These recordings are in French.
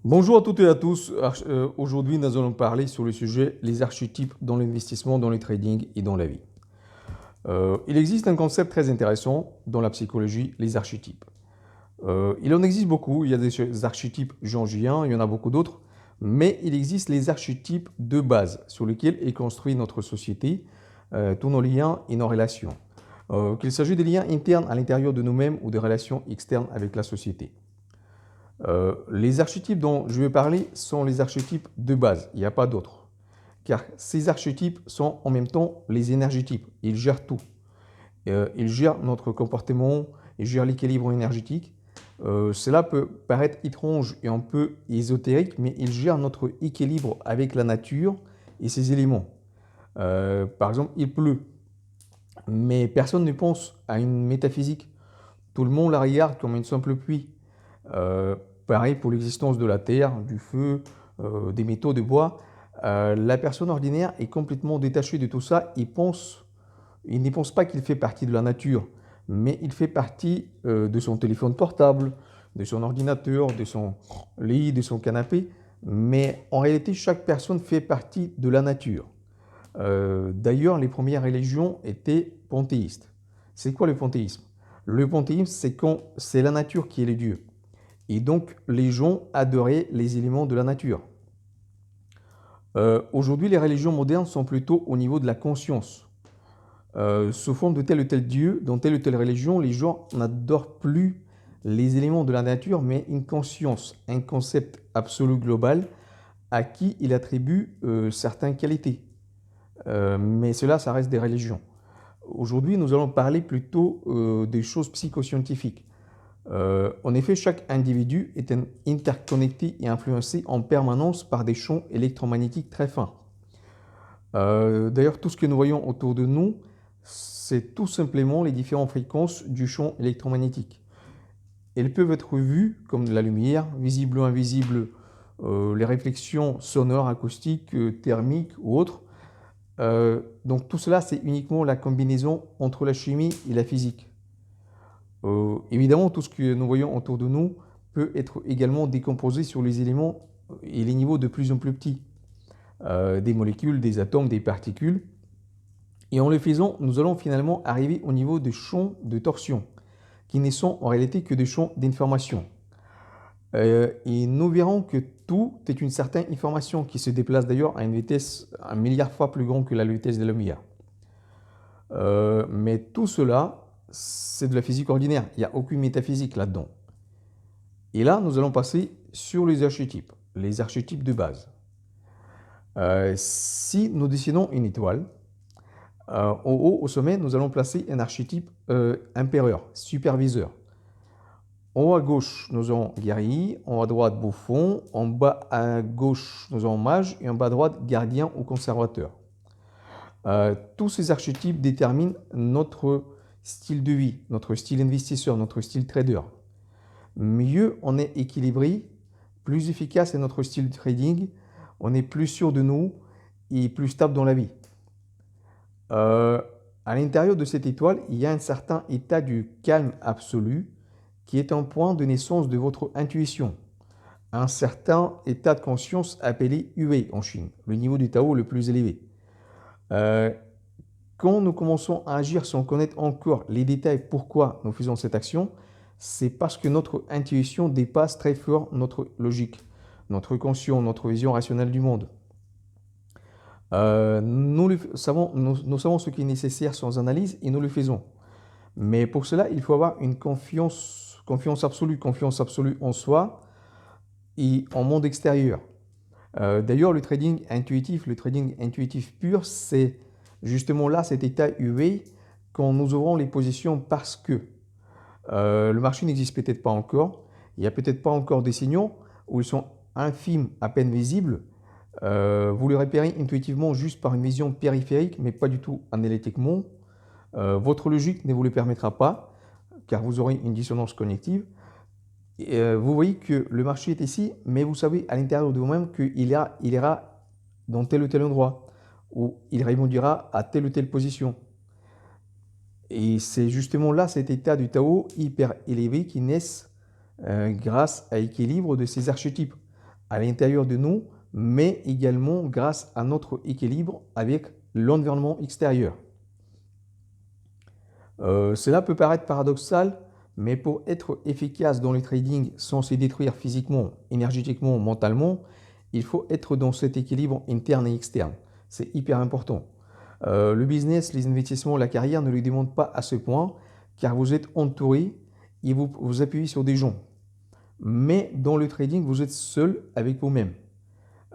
Bonjour à toutes et à tous. Aujourd'hui, nous allons parler sur le sujet les archétypes dans l'investissement, dans le trading et dans la vie. Il existe un concept très intéressant dans la psychologie, les archétypes. Il en existe beaucoup. Il y a des archétypes jungiens, il y en a beaucoup d'autres, mais il existe les archétypes de base sur lesquels est construite notre société, tous nos liens et nos relations. Qu'il s'agisse des liens internes à l'intérieur de nous-mêmes ou des relations externes avec la société. Les archétypes dont je vais parler sont les archétypes de base, il n'y a pas d'autres. Car ces archétypes sont en même temps les énergétypes, ils gèrent tout. Ils gèrent notre comportement, ils gèrent l'équilibre énergétique. Cela peut paraître étrange et un peu ésotérique, mais ils gèrent notre équilibre avec la nature et ses éléments. Par exemple, il pleut, mais personne ne pense à une métaphysique. Tout le monde la regarde comme une simple pluie. Euh, Pareil pour l'existence de la terre, du feu, des métaux, de bois. La personne ordinaire est complètement détachée de tout ça. Il ne pense pas qu'il fait partie de la nature, mais il fait partie de son téléphone portable, de son ordinateur, de son lit, de son canapé. Mais en réalité, chaque personne fait partie de la nature. D'ailleurs, les premières religions étaient panthéistes. C'est quoi le panthéisme? Le panthéisme, c'est quand c'est la nature qui est le dieu. Et donc, les gens adoraient les éléments de la nature. Aujourd'hui, les religions modernes sont plutôt au niveau de la conscience. Sous forme de tel ou tel dieu, dans telle ou telle religion, les gens n'adorent plus les éléments de la nature, mais une conscience, un concept absolu global à qui il attribue certaines qualités. Mais cela, ça reste des religions. Aujourd'hui, nous allons parler plutôt des choses psychoscientifiques. En effet, chaque individu est interconnecté et influencé en permanence par des champs électromagnétiques très fins. D'ailleurs, tout ce que nous voyons autour de nous, c'est tout simplement les différentes fréquences du champ électromagnétique. Elles peuvent être vues comme la lumière, visible ou invisible, les réflexions sonores, acoustiques, thermiques ou autres. Donc tout cela, c'est uniquement la combinaison entre la chimie et la physique. Évidemment, tout ce que nous voyons autour de nous peut être également décomposé sur les éléments et les niveaux de plus en plus petits. Des molécules, des atomes, des particules. Et en le faisant, nous allons finalement arriver au niveau des champs de torsion, qui ne sont en réalité que des champs d'information. Et nous verrons que tout est une certaine information qui se déplace d'ailleurs à une vitesse 1 milliard fois plus grande que la vitesse de la lumière. Mais tout cela, c'est de la physique ordinaire. Il n'y a aucune métaphysique là-dedans. Et là, nous allons passer sur les archétypes de base. Si nous dessinons une étoile, en haut, au sommet, nous allons placer un archétype impérieur, superviseur. En haut à gauche, nous avons guerrier, en haut à droite, bouffon, en bas à gauche, nous avons mage, et en bas à droite, gardien ou conservateur. Tous ces archétypes déterminent notre style de vie, notre style investisseur, notre style trader. Mieux on est équilibré, plus efficace est notre style de trading, on est plus sûr de nous et plus stable dans la vie. À l'intérieur de cette étoile, il y a un certain état du calme absolu qui est un point de naissance de votre intuition. Un certain état de conscience appelé Yue en Chine, le niveau du Tao le plus élevé. Quand nous commençons à agir sans connaître encore les détails pourquoi nous faisons cette action, c'est parce que notre intuition dépasse très fort notre logique, notre conscience, notre vision rationnelle du monde. Nous savons ce qui est nécessaire sans analyse et nous le faisons. Mais pour cela, il faut avoir une confiance absolue en soi et en monde extérieur. D'ailleurs, le trading intuitif pur, c'est justement là cet état UV quand nous ouvrons les positions parce que le marché n'existe peut-être pas encore, il n'y a peut-être pas encore des signaux où ils sont infimes, à peine visibles. Vous les repérez intuitivement juste par une vision périphérique, mais pas du tout analytiquement. Votre logique ne vous le permettra pas, car vous aurez une dissonance cognitive. Et, vous voyez que le marché est ici, mais vous savez à l'intérieur de vous-même qu'il ira dans tel ou tel endroit, ou il rebondira à telle ou telle position. Et c'est justement là cet état du Tao hyper élevé qui naît grâce à l'équilibre de ces archétypes. à l'intérieur de nous, mais également grâce à notre équilibre avec l'environnement extérieur. Cela peut paraître paradoxal, mais pour être efficace dans le trading sans se détruire physiquement, énergétiquement, mentalement, il faut être dans cet équilibre interne et externe. C'est hyper important. Le business, les investissements, la carrière ne le demandent pas à ce point, car vous êtes entouré et vous appuyez sur des gens. Mais dans le trading, vous êtes seul avec vous-même.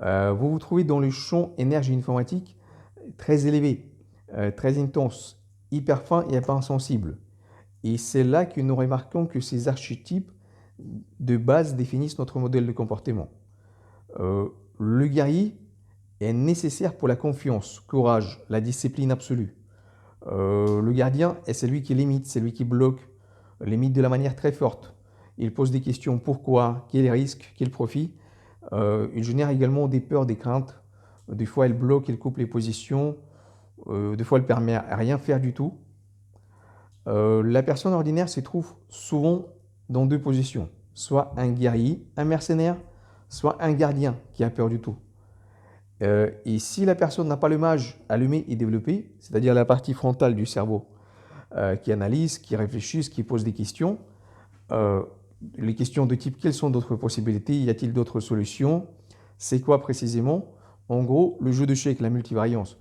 Vous vous trouvez dans le champ énergie informatique très élevé, très intense, hyper fin et hyper sensible. Et c'est là que nous remarquons que ces archétypes de base définissent notre modèle de comportement. Le guerrier est nécessaire pour la confiance, courage, la discipline absolue. Le gardien est celui qui limite, celui qui bloque, limite de la manière très forte. Il pose des questions pourquoi, quels risques, quel profit. Il génère également des peurs, des craintes. Des fois, il bloque, il coupe les positions. Des fois, il permet à rien faire du tout. La personne ordinaire se trouve souvent dans deux positions. Soit un guerrier, un mercenaire, soit un gardien qui a peur du tout. Et si la personne n'a pas le mage allumé et développé, c'est-à-dire la partie frontale du cerveau qui analyse, qui réfléchit, qui pose des questions, les questions de type quelles sont d'autres possibilités, y a-t-il d'autres solutions, c'est quoi précisément, en gros le jeu d'échecs, la multivariance.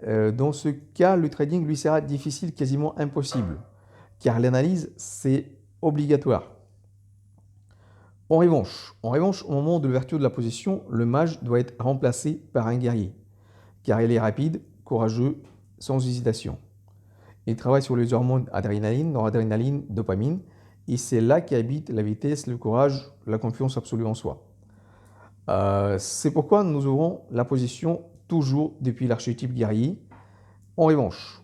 Dans ce cas, le trading lui sera difficile, quasiment impossible, car l'analyse c'est obligatoire. En revanche, au moment de l'ouverture de la position, le mage doit être remplacé par un guerrier, car il est rapide, courageux, sans hésitation. Il travaille sur les hormones adrénaline, noradrénaline, dopamine, et c'est là qu'habite la vitesse, le courage, la confiance absolue en soi. C'est pourquoi nous ouvrons la position toujours depuis l'archétype guerrier. En revanche,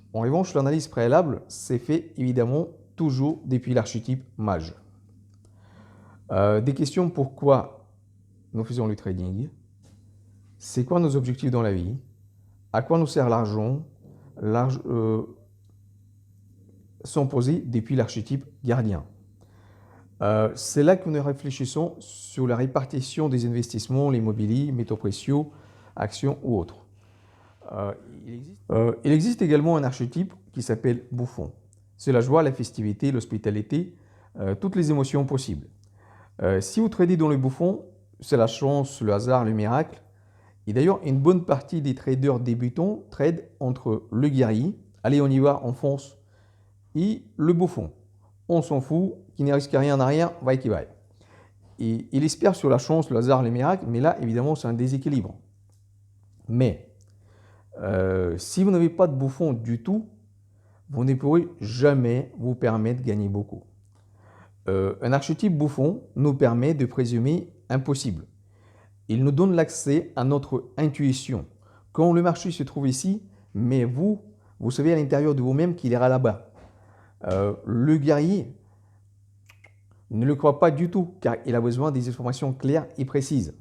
l'analyse préalable s'est fait évidemment toujours depuis l'archétype mage. Des questions: pourquoi nous faisons le trading? C'est quoi nos objectifs dans la vie? À quoi nous sert l'argent? Sont posées depuis l'archétype gardien. C'est là que nous réfléchissons sur la répartition des investissements, l'immobilier, métaux précieux, actions ou autres. Il existe également un archétype qui s'appelle bouffon. C'est la joie, la festivité, l'hospitalité, toutes les émotions possibles. Si vous tradez dans le bouffon, c'est la chance, le hasard, le miracle. Et d'ailleurs, une bonne partie des traders débutants tradent entre le guerrier, allez on y va, on fonce, et le bouffon. On s'en fout, qui ne risque rien à rien, vaille qui vaille. Et il espère sur la chance, le hasard, les miracles, mais là, évidemment, c'est un déséquilibre. Mais si vous n'avez pas de bouffon du tout, vous ne pourrez jamais vous permettre de gagner beaucoup. Un archétype bouffon nous permet de présumer impossible. Il nous donne l'accès à notre intuition. Quand le marché se trouve ici, mais vous savez à l'intérieur de vous-même qu'il ira là-bas. Le guerrier ne le croit pas du tout, car il a besoin des informations claires et précises.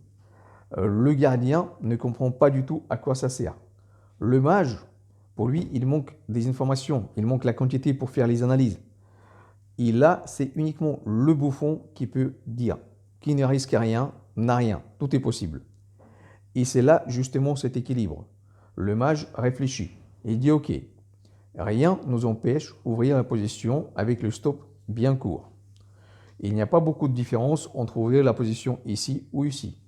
Le gardien ne comprend pas du tout à quoi ça sert. Le mage, pour lui, il manque des informations, il manque la quantité pour faire les analyses. Et là, c'est uniquement le bouffon qui peut dire, qui ne risque rien, n'a rien, tout est possible. Et c'est là justement cet équilibre. Le mage réfléchit et dit ok, rien ne nous empêche d'ouvrir la position avec le stop bien court. Il n'y a pas beaucoup de différence entre ouvrir la position ici ou ici.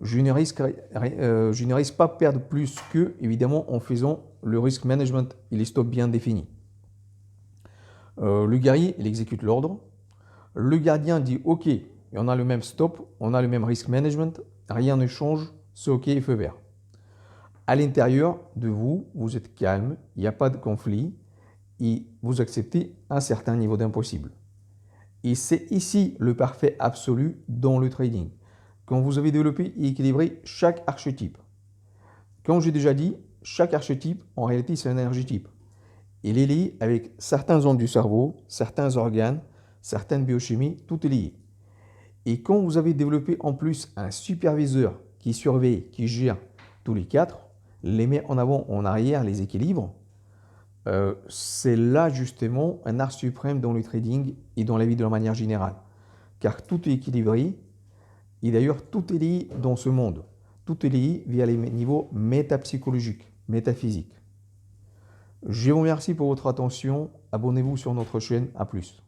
Je ne risque pas perdre plus que, évidemment, en faisant le risk management et les stops bien définis. Le guerrier, il exécute l'ordre. Le gardien dit ok, on a le même stop, on a le même risk management, rien ne change, c'est ok et feu vert. À l'intérieur de vous, vous êtes calme, il n'y a pas de conflit et vous acceptez un certain niveau d'impossible. Et c'est ici le parfait absolu dans le trading. Quand vous avez développé et équilibré chaque archétype. Comme j'ai déjà dit, chaque archétype, en réalité, c'est un énergétype. Il est lié avec certaines zones du cerveau, certains organes, certaines biochimies, tout est lié. Et quand vous avez développé en plus un superviseur qui surveille, qui gère tous les quatre, les met en avant, en arrière, les équilibres, c'est là justement un art suprême dans le trading et dans la vie de la manière générale. Car tout est équilibré Et d'ailleurs, tout est lié dans ce monde. Tout est lié via les niveaux métapsychologiques, métaphysiques. Je vous remercie pour votre attention. Abonnez-vous sur notre chaîne. À plus.